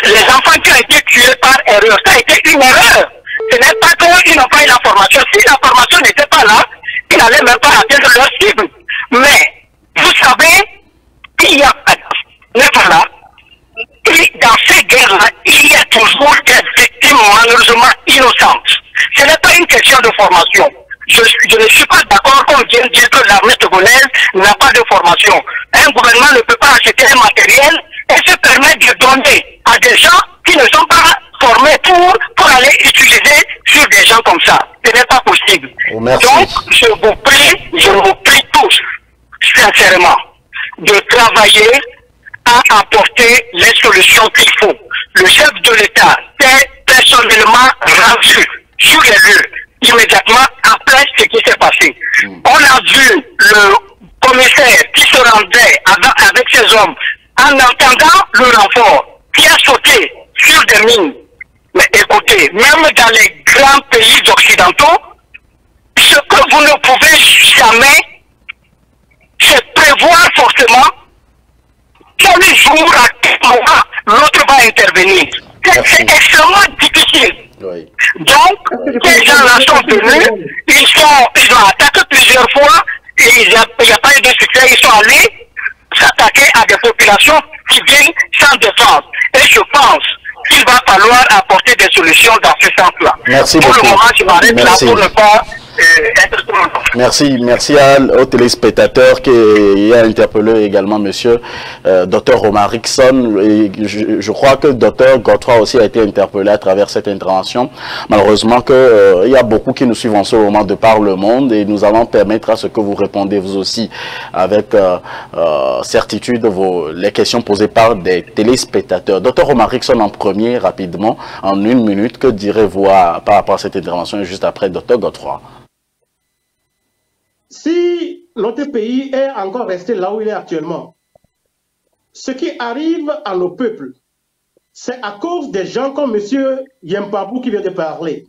les enfants qui ont été tués par erreur, ça a été une erreur. Ce n'est pas qu'ils n'ont pas eu la formation. Si la formation n'était pas là, ils n'allaient même pas atteindre leur cible. Mais, vous savez, il y a là, et dans ces guerres-là, il y a toujours des victimes malheureusement innocentes. Ce n'est pas une question de formation. Je ne suis pas d'accord qu'on vienne dire que l'armée togolaise n'a pas de formation. Un gouvernement ne peut pas acheter un matériel et se permettre de donner à des gens qui ne sont pas formés pour aller utiliser sur des gens comme ça. Ce n'est pas possible. Oh, merci. Donc, je vous prie tous, sincèrement, de travailler à apporter les solutions qu'il faut. Le chef de l'État s'est personnellement rendu sur les lieux immédiatement après ce qui s'est passé. On a vu le commissaire qui se rendait avec ses hommes en entendant le renfort qui a sauté sur des mines. Mais écoutez, même dans les grands pays occidentaux, ce que vous ne pouvez jamais, c'est prévoir forcément quel jour, à quel moment, l'autre va intervenir. C'est extrêmement difficile. Oui. Donc, ces gens-là sont venus, ils ont attaqué plusieurs fois, et il n'y a pas eu de succès, ils sont allés s'attaquer à des populations qui viennent sans défense. Et je pense qu'il va falloir apporter des solutions dans ce sens-là. Merci pour beaucoup. Le moment, je m'arrête là pour ne pas être trop longtemps. Merci aux téléspectateurs qui a interpellé également monsieur Dr Omarisson. Et je crois que Dr Godefroy aussi a été interpellé à travers cette intervention. Malheureusement il y a beaucoup qui nous suivent en ce moment de par le monde et nous allons permettre à ce que vous répondez vous aussi avec certitude les questions posées par des téléspectateurs. Dr Omarisson en premier, rapidement, en 1 minute, que direz-vous par rapport à cette intervention et juste après Dr Godefroy? Si notre pays est encore resté là où il est actuellement, ce qui arrive à nos peuples, c'est à cause des gens comme M. Yempabou qui vient de parler.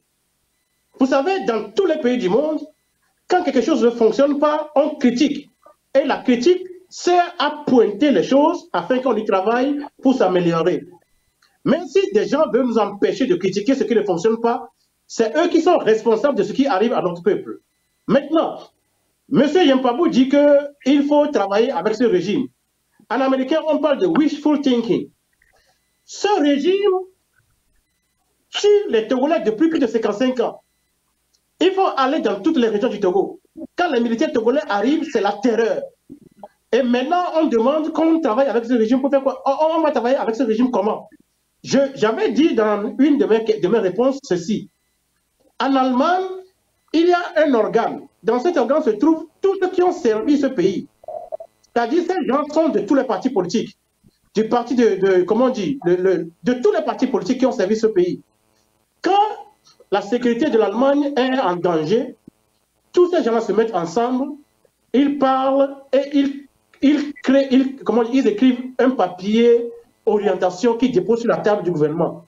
Vous savez, dans tous les pays du monde, quand quelque chose ne fonctionne pas, on critique. Et la critique sert à pointer les choses afin qu'on y travaille pour s'améliorer. Mais si des gens veulent nous empêcher de critiquer ce qui ne fonctionne pas, C'est eux qui sont responsables de ce qui arrive à notre peuple. Maintenant, M. Yampabou dit qu'il faut travailler avec ce régime. En américain, on parle de wishful thinking. Ce régime tue les Togolais depuis plus de 55 ans. Il faut aller dans toutes les régions du Togo. Quand les militaires togolais arrivent, c'est la terreur. Et maintenant, on demande qu'on travaille avec ce régime pour faire quoi? On va travailler avec ce régime comment? J'avais dit dans une de mes réponses ceci. En Allemagne, il y a un organe. Dans cet organe se trouvent tous ceux qui ont servi ce pays. C'est-à-dire ces gens sont de tous les partis politiques. Du parti comment on dit, de tous les partis politiques qui ont servi ce pays. Quand la sécurité de l'Allemagne est en danger, tous ces gens-là se mettent ensemble, ils parlent et ils écrivent un papier orientation qui dépose sur la table du gouvernement.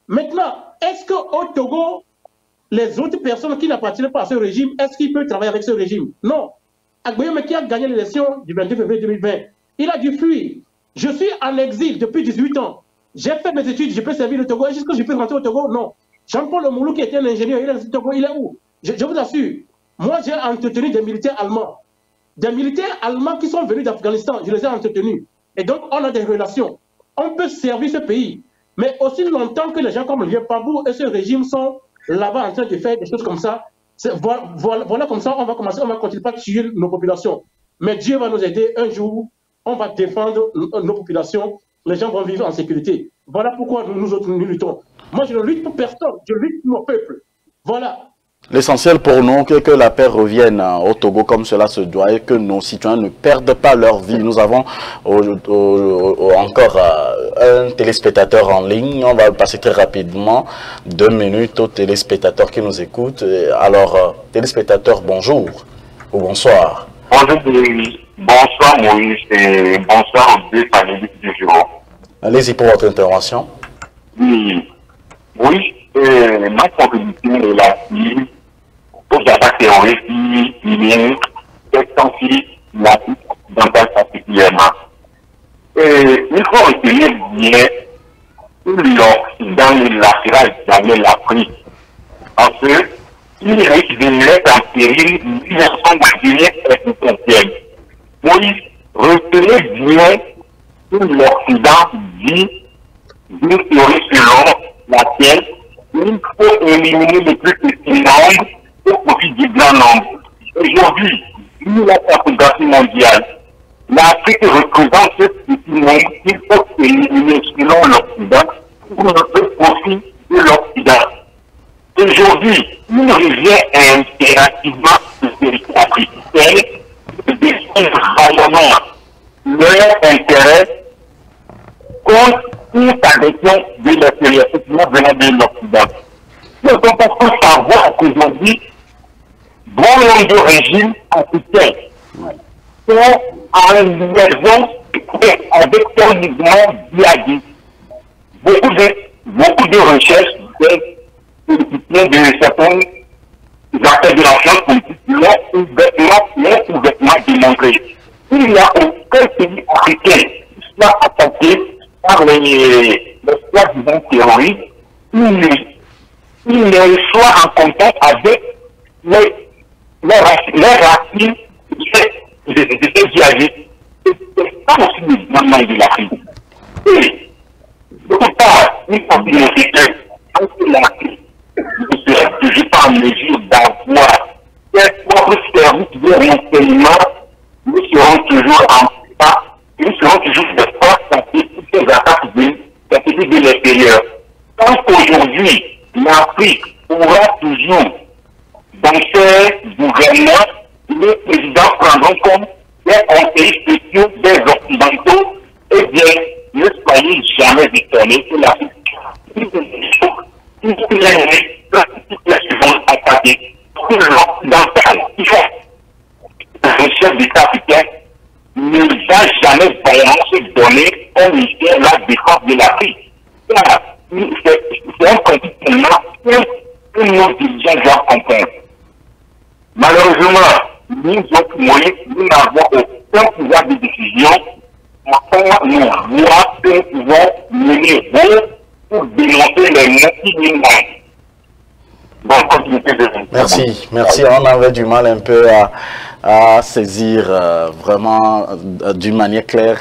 Maintenant, est-ce qu'au Togo, les autres personnes qui n'appartiennent pas à ce régime, est-ce qu'ils peuvent travailler avec ce régime? Non. Agboyome qui a gagné l'élection du 22 février 2020, il a dû fuir. Je suis en exil depuis 18 ans. J'ai fait mes études, je peux servir le Togo. Est-ce que je peux rentrer au Togo? Non. Jean-Paul Omoulou, qui était un ingénieur, il est au Togo, il est où? Je vous assure, moi j'ai entretenu des militaires allemands. Des militaires allemands qui sont venus d'Afghanistan, je les ai entretenus. Et donc on a des relations. On peut servir ce pays. Mais aussi longtemps que les gens comme Yampabou et ce régime sont là-bas en train de faire des choses comme ça, voilà comme ça, on va continuer à tuer nos populations. Mais Dieu va nous aider, un jour, on va défendre nos populations, les gens vont vivre en sécurité. Voilà pourquoi nous autres, nous luttons. Moi, je ne lutte pour personne, je lutte pour mon peuple. Voilà. L'essentiel pour nous, que la paix revienne au Togo comme cela se doit et que nos citoyens ne perdent pas leur vie. Nous avons encore un téléspectateur en ligne. On va le passer très rapidement. 2 minutes aux téléspectateurs qui nous écoutent. Alors, téléspectateur, bonjour ou bonsoir. Bonjour Moïse, bonsoir Moïse et bonsoir aux deux panélistes du jour. Allez-y pour votre intervention. Oui, ma contribution est là-dessus aux attaques terroristes qui viennent s'extensifier dans le particulièrement. Il faut retenir bien l'Occident et l'Afrique, l'Afrique, parce que il risque de mettre en péril l'ensemble essentielle. Moïse, retenez bien que l'Occident dit d'une théorie selon laquelle il faut éliminer le plus petit nombre au profit du grand nombre. Aujourd'hui, vu la cartographie mondiale, l'Afrique représente ce petit nombre qu'il faut éliminer selon l'Occident pour le profit de l'Occident. Aujourd'hui, il revient impérativement de vérité africaine de défendre vaillamment leur intérêt contre toute adhésion de l'extérieur, venant de l'Occident. Nous devons savoir qu'aujourd'hui, bon nombre de régimes africains sont en liaison avec un mouvement djihadiste. Beaucoup de recherches de certains acteurs de l'enfance politique l'ont ouvertement démontré. Il n'y a aucun pays africain qui soit attaqué par les soi-disant terroristes, il ne soit en contact avec les racines des djihadistes. C'est pas aussi le gouvernement de l'Afrique. Et, d'autre part, il faut dire que l'Afrique ne sera toujours pas en mesure d'avoir ses propres services de renseignement, nous serons toujours en pas, nous serons toujours des forces pour ces attaques de l'extérieur. Tant qu'aujourd'hui, l'Afrique aura toujours dans ses gouvernements, les présidents prendront comme des conseils spéciaux des Occidentaux, eh bien, ne soyez jamais étonnés que l'Afrique les suivantes attaquées. Que l'Occidental, qui fait le chef d'État africain, ne va jamais vraiment se donner comme mission la défense de l'Afrique. C'est un conditionnement que nos dirigeants doivent comprendre. Malheureusement, nous autres moyens, nous n'avons aucun pouvoir de décision. Maintenant, nous voyons que nous pouvons mener bon pour dénoncer les mots qui nous manquent. Bonne continuité de Merci, merci. On avait du mal un peu à saisir vraiment d'une manière claire.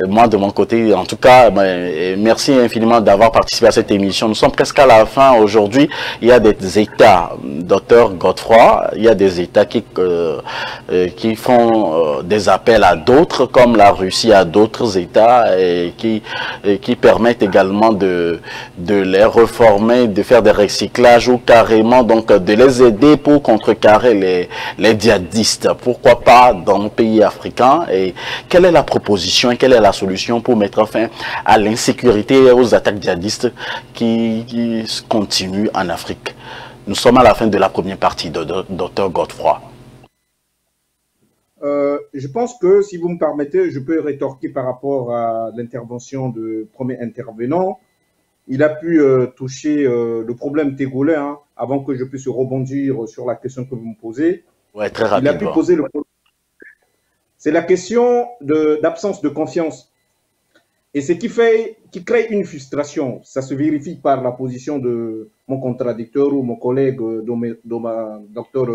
Moi, de mon côté, en tout cas, merci infiniment d'avoir participé à cette émission. Nous sommes presque à la fin aujourd'hui. Il y a des États, Dr Godefroy, il y a des États qui font des appels à d'autres, comme la Russie à d'autres États, et qui permettent également de les reformer, de faire des recyclages ou carrément donc de les aider pour contrecarrer les djihadistes. Pourquoi pas dans nos pays africains? Et quelle est la proposition et quelle est la solution pour mettre fin à l'insécurité et aux attaques djihadistes qui continuent en Afrique? Nous sommes à la fin de la première partie de Dr Godefroy. Je pense que, si vous me permettez, je peux rétorquer par rapport à l'intervention du premier intervenant. Il a pu toucher le problème togolais, hein, avant que je puisse rebondir sur la question que vous me posez. Ouais, très rapidement. Il a pu poser le problème. C'est la question d'absence de confiance. Et ce qui crée une frustration, ça se vérifie par la position de mon contradicteur ou mon collègue, docteur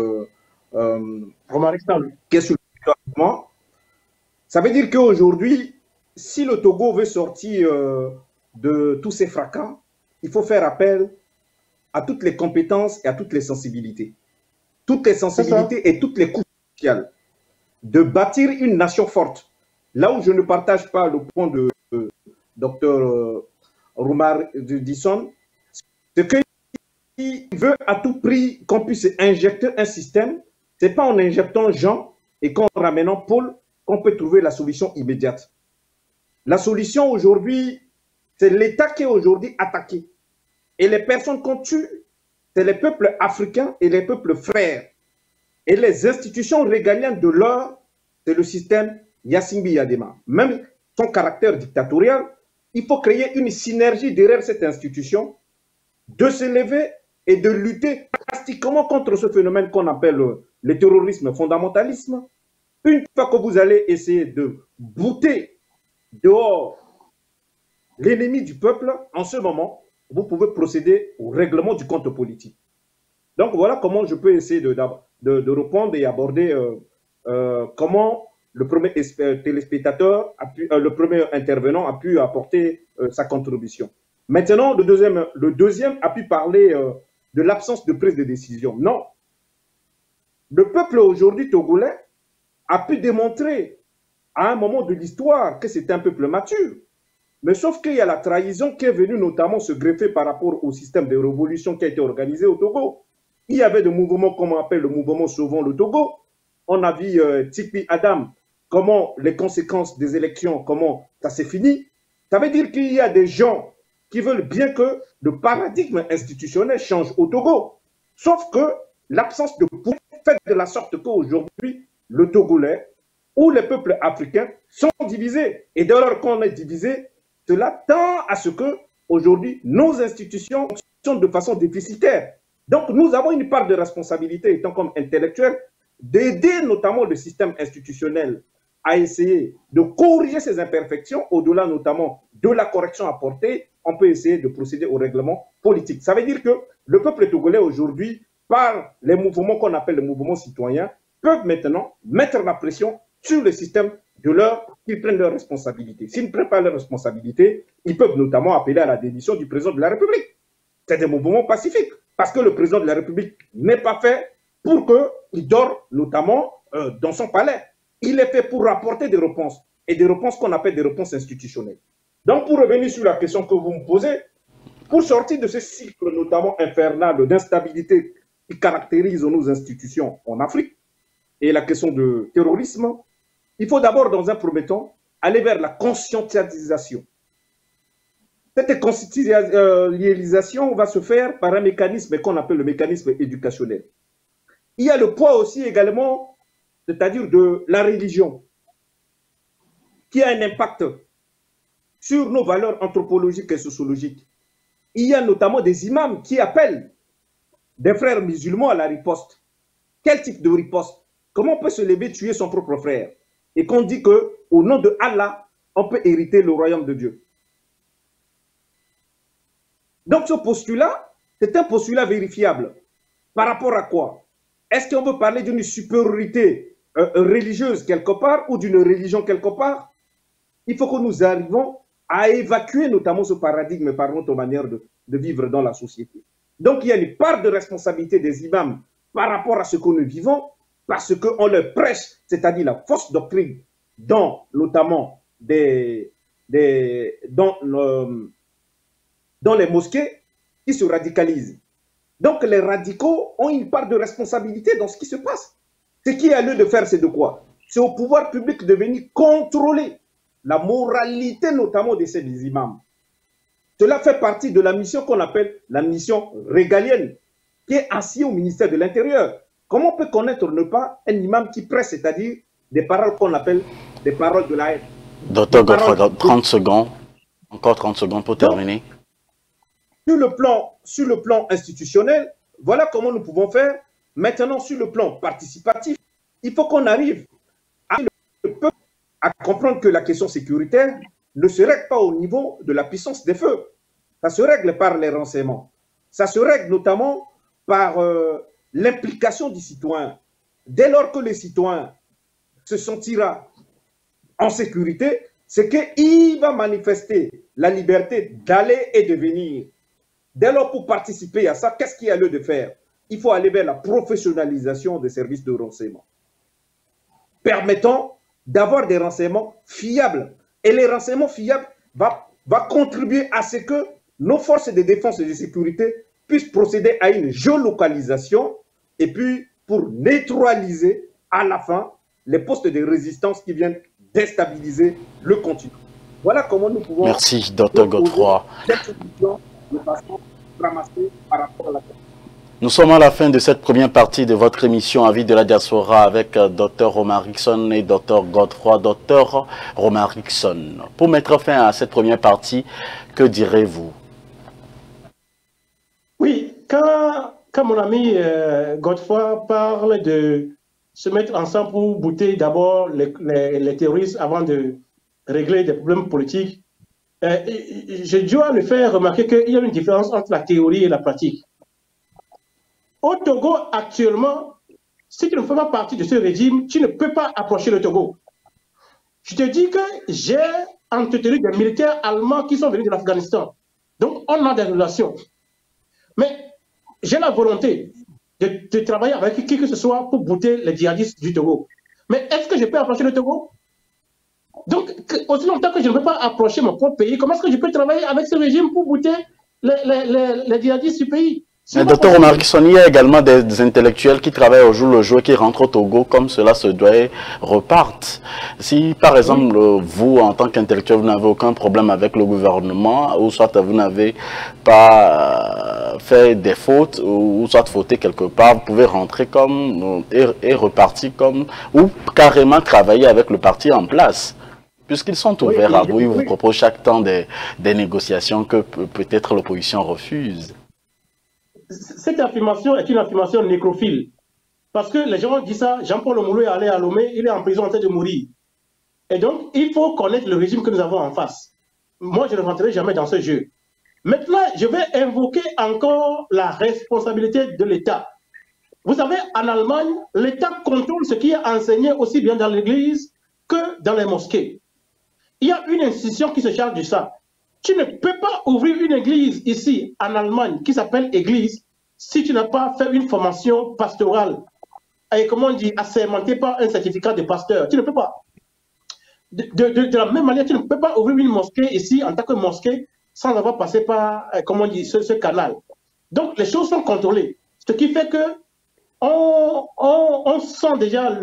Romaric Sall. qui est sur le document. Ça veut dire qu'aujourd'hui, si le Togo veut sortir de tous ces fracas, il faut faire appel à toutes les compétences et à toutes les sensibilités. Toutes les sensibilités et toutes les couches sociales. De bâtir une nation forte. Là où je ne partage pas le point de Dr Roumar Disson, c'est qu'il veut à tout prix qu'on puisse injecter un système. Ce n'est pas en injectant Jean et qu'en ramenant Paul qu'on peut trouver la solution immédiate. La solution aujourd'hui, c'est l'État qui est aujourd'hui attaqué. Et les personnes qu'on tue, c'est les peuples africains et les peuples frères. Et les institutions régaliennes de l'or, c'est le système Yassimbi Yadema. Même son caractère dictatorial, il faut créer une synergie derrière cette institution, de se lever et de lutter drastiquement contre ce phénomène qu'on appelle le terrorisme fondamentalisme. Une fois que vous allez essayer de bouter dehors l'ennemi du peuple, en ce moment, vous pouvez procéder au règlement du compte politique. Donc voilà comment je peux essayer de répondre et aborder comment le premier téléspectateur, le premier intervenant a pu apporter sa contribution. Maintenant, le deuxième a pu parler de l'absence de prise de décision. Non. Le peuple aujourd'hui togolais a pu démontrer à un moment de l'histoire que c'était un peuple mature. Mais sauf qu'il y a la trahison qui est venue notamment se greffer par rapport au système de révolution qui a été organisé au Togo. Il y avait des mouvements comme on appelle le mouvement Sauvons le Togo. On a vu Tikpi Adam, comment les conséquences des élections, comment ça s'est fini. Ça veut dire qu'il y a des gens qui veulent bien que le paradigme institutionnel change au Togo. Sauf que l'absence de pouvoir fait de la sorte qu'aujourd'hui, le Togolais ou les peuples africains sont divisés. Et dès lors qu'on est divisé, cela tend à ce que aujourd'hui nos institutions sont de façon déficitaire. Donc nous avons une part de responsabilité, étant comme intellectuels, d'aider notamment le système institutionnel à essayer de corriger ces imperfections, au-delà notamment de la correction apportée, on peut essayer de procéder au règlement politique. Ça veut dire que le peuple togolais aujourd'hui, par les mouvements qu'on appelle les mouvements citoyens, peuvent maintenant mettre la pression sur le système de leur qu'ils prennent leurs responsabilités. S'ils ne prennent pas leurs responsabilités, ils peuvent notamment appeler à la démission du président de la République. C'est des mouvements pacifiques, parce que le président de la République n'est pas fait pour qu'il dort notamment dans son palais. Il est fait pour apporter des réponses, et des réponses qu'on appelle des réponses institutionnelles. Donc, pour revenir sur la question que vous me posez, pour sortir de ce cycle notamment infernal d'instabilité qui caractérise nos institutions en Afrique, et la question de terrorisme, il faut d'abord, dans un premier temps, aller vers la conscientisation. Cette conscientisation va se faire par un mécanisme qu'on appelle le mécanisme éducationnel. Il y a le poids aussi également, c'est-à-dire de la religion, qui a un impact sur nos valeurs anthropologiques et sociologiques. Il y a notamment des imams qui appellent des frères musulmans à la riposte. Quel type de riposte? Comment on peut se lever tuer son propre frère? Et qu'on dit qu'au nom de Allah, on peut hériter le royaume de Dieu. Donc ce postulat, c'est un postulat vérifiable. Par rapport à quoi? Est-ce qu'on veut parler d'une supériorité religieuse quelque part ou d'une religion quelque part? Il faut que nous arrivions à évacuer notamment ce paradigme par notre manière de vivre dans la société. Donc, il y a une part de responsabilité des imams par rapport à ce que nous vivons, parce qu'on leur prêche, c'est-à-dire la fausse doctrine, notamment dans les mosquées, qui se radicalisent. Donc, les radicaux ont une part de responsabilité dans ce qui se passe. Ce qui est à lieu de faire, c'est de quoi? C'est au pouvoir public de venir contrôler la moralité, notamment de ces imams. Cela fait partie de la mission qu'on appelle la mission régalienne, qui est assise au ministère de l'Intérieur. Comment on peut connaître ne pas un imam qui presse, c'est-à-dire des paroles qu'on appelle des paroles de la haine? Docteur Godefroy, 30 secondes. Encore 30 secondes pour terminer. Sur le plan institutionnel, voilà comment nous pouvons faire. Maintenant, sur le plan participatif, il faut qu'on arrive à comprendre que la question sécuritaire ne se règle pas au niveau de la puissance des feux. Ça se règle par les renseignements. Ça se règle notamment par l'implication du citoyen. Dès lors que le citoyen se sentira en sécurité, c'est qu'il va manifester la liberté d'aller et de venir. Dès lors, pour participer à ça, qu'est-ce qu'il y a lieu de faire? Il faut aller vers la professionnalisation des services de renseignement, permettant d'avoir des renseignements fiables. Et les renseignements fiables vont contribuer à ce que nos forces de défense et de sécurité puissent procéder à une géolocalisation et puis pour neutraliser à la fin les postes de résistance qui viennent déstabiliser le continent. Voilà comment nous pouvons... Merci, Dr Godefroy. De façon ramassée par rapport à la... Nous sommes à la fin de cette première partie de votre émission Avis de la diaspora avec Dr Romarickson et Dr Godefroy. Dr Romarickson, pour mettre fin à cette première partie, que direz-vous? Oui, quand mon ami Godefroy parle de se mettre ensemble pour bouter d'abord les terroristes avant de régler des problèmes politiques, je dois le faire remarquer qu'il y a une différence entre la théorie et la pratique. Au Togo, actuellement, si tu ne fais pas partie de ce régime, tu ne peux pas approcher le Togo. Je te dis que j'ai entretenu des militaires allemands qui sont venus de l'Afghanistan. Donc, on a des relations. Mais j'ai la volonté de travailler avec qui que ce soit pour bouter les djihadistes du Togo. Mais est-ce que je peux approcher le Togo? Donc, aussi longtemps que je ne peux pas approcher mon propre pays, comment est-ce que je peux travailler avec ce régime pour bouter les djihadistes du pays? Mais Dr Romarickson, il y a également des intellectuels qui travaillent au jour le jour, qui rentrent au Togo comme cela se doit et repartent. Si par exemple vous, en tant qu'intellectuel, vous n'avez aucun problème avec le gouvernement, ou soit vous n'avez pas fait des fautes, ou soit fauté quelque part, vous pouvez rentrer comme et repartir comme, ou carrément travailler avec le parti en place. Puisqu'ils sont ouverts à vous, ils vous proposent chaque temps des négociations que peut-être l'opposition refuse. Cette affirmation est une affirmation nécrophile. Parce que les gens disent ça, Jean-Paul Omolo est allé à Lomé, il est en prison en train de mourir. Et donc, il faut connaître le régime que nous avons en face. Moi, je ne rentrerai jamais dans ce jeu. Maintenant, je vais invoquer encore la responsabilité de l'État. Vous savez, en Allemagne, l'État contrôle ce qui est enseigné aussi bien dans l'église que dans les mosquées. Il y a une institution qui se charge de ça. Tu ne peux pas ouvrir une église ici, en Allemagne, qui s'appelle église, si tu n'as pas fait une formation pastorale, et comment on dit, assermenté par un certificat de pasteur. Tu ne peux pas. De la même manière, tu ne peux pas ouvrir une mosquée ici, en tant que mosquée, sans avoir passé par, comment on dit, ce canal. Donc, les choses sont contrôlées. Ce qui fait que on sent déjà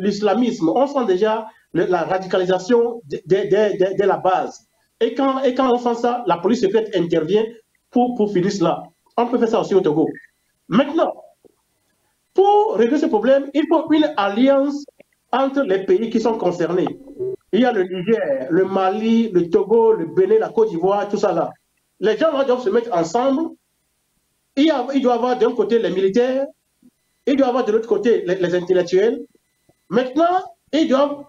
l'islamisme, on sent déjà la radicalisation dès la base. Et quand on sent ça, la police secrète intervient pour finir cela. On peut faire ça aussi au Togo. Maintenant, pour régler ce problème, il faut une alliance entre les pays qui sont concernés. Il y a le Niger, le Mali, le Togo, le Bénin, la Côte d'Ivoire, tout ça là. Les gens doivent se mettre ensemble. Il doit y avoir d'un côté les militaires, il doit y avoir de l'autre côté les intellectuels. Maintenant, ils doivent,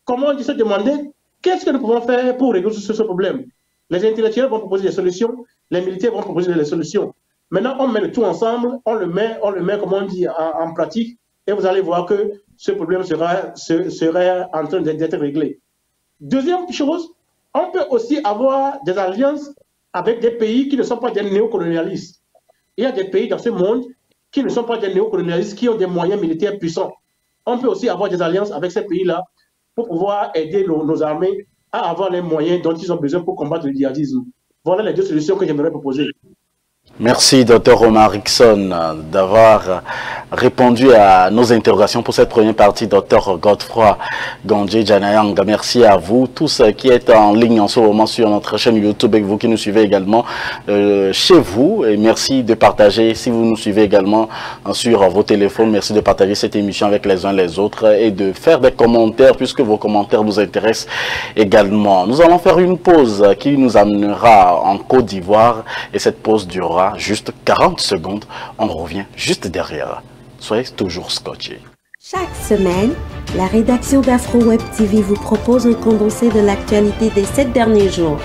comment on dit, se demander qu'est-ce que nous pouvons faire pour régler ce problème. Les intellectuels vont proposer des solutions, les militaires vont proposer des solutions. Maintenant, on met le tout ensemble, on le met comme on dit, en pratique, et vous allez voir que ce problème serait en train d'être réglé. Deuxième chose, on peut aussi avoir des alliances avec des pays qui ne sont pas des néocolonialistes. Il y a des pays dans ce monde qui ne sont pas des néocolonialistes, qui ont des moyens militaires puissants. On peut aussi avoir des alliances avec ces pays-là pour pouvoir aider nos armées à avoir les moyens dont ils ont besoin pour combattre le djihadisme. Voilà les deux solutions que j'aimerais proposer. Merci, Dr Omar Rickson, d'avoir répondu à nos interrogations pour cette première partie. Dr Godefroy Gondje Janayanga, merci à vous tous qui êtes en ligne en ce moment sur notre chaîne YouTube et vous qui nous suivez également chez vous. Et merci de partager, si vous nous suivez également sur vos téléphones, merci de partager cette émission avec les uns les autres et de faire des commentaires puisque vos commentaires nous intéressent également. Nous allons faire une pause qui nous amènera en Côte d'Ivoire et cette pause durera juste 40 secondes. On revient juste derrière. Soyez toujours scotchés. Chaque semaine, la rédaction d'Afro Web TV vous propose un condensé de l'actualité des 7 derniers jours.